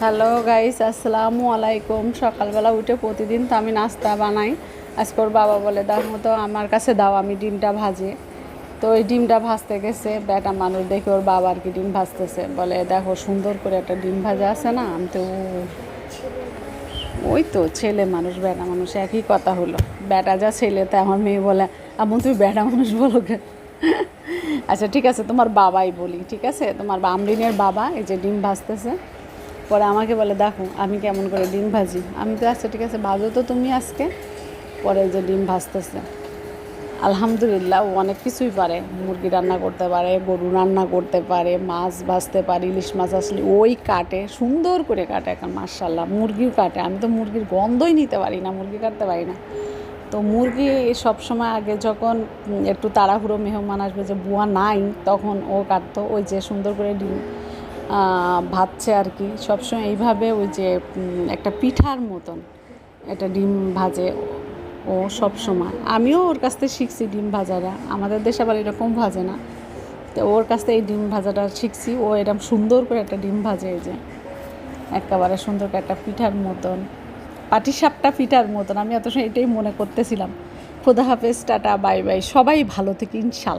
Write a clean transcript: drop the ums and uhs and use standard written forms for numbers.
Hello guys, আসসালামু আলাইকুম। সকালবেলা উঠে প্রতিদিন তো আমি নাস্তা বানাই। আজকে ওর বাবা বলে দেখো তো আমার কাছে দাও, আমি ডিমটা ভাজি। তো ওই ডিমটা ভাজতে গেছে, বেটা মানুষ দেখে ওর বাবা আর কি ডিম ভাজতেছে, বলে দেখো সুন্দর করে একটা ডিম ভাজা আছে না। আমি তো ওই তো ছেলে মানুষ বেটা মানুষ একই কথা হলো। বেটা যা ছেলে, তা আমার মেয়ে বলে আম্মু তুমি বেটা মানুষ বলো কেন? আচ্ছা ঠিক আছে, তোমার বাবাই বলি, ঠিক আছে, তোমার আমরিনের বাবা এই যে ডিম ভাজতেছে। পরে আমাকে বলে দেখো আমি কেমন করে ডিম ভাজি। আমি তো আচ্ছা ঠিক আছে ভাজো তো তুমি আজকে। পরে যে ডিম ভাজতেছে, আলহামদুলিল্লাহ ও অনেক কিছুই পারে। মুরগি রান্না করতে পারে, গরু রান্না করতে পারে, মাছ ভাজতে পারে, ইলিশ মাছ আসলে ওই কাটে, সুন্দর করে কাটে এখন মাশাআল্লাহ। মুরগিও কাটে, আমি তো মুরগির গন্ধই নিতে পারি না, মুরগি কাটতে পারি না। তো মুরগি সবসময় আগে যখন একটু তাড়াহুড়ো মেহমান আসবে যে বুয়া নাই, তখন ও কাটতো। ওই যে সুন্দর করে ডিম ভাজছে আর কি সবসময় এইভাবে। ওই যে একটা পিঠার মতন একটা ডিম ভাজে ও সব সময়। আমিও ওর কাছ থেকে শিখছি ডিম ভাজাটা, আমাদের দেশে আবার এরকম ভাজে না। তো ওর কাছ থেকে এই ডিম ভাজাটা শিখছি। ও এরকম সুন্দর করে একটা ডিম ভাজে, এই যে একেবারে সুন্দর করে একটা পিঠার মতন, পাটিসাপটা পিঠার মতন। আমি এত সময় এটাই মনে করতেছিলাম। খোদা হাফেজ, টাটা, বাই বাই, সবাই ভালো থেকে ইনশাল্লাহ।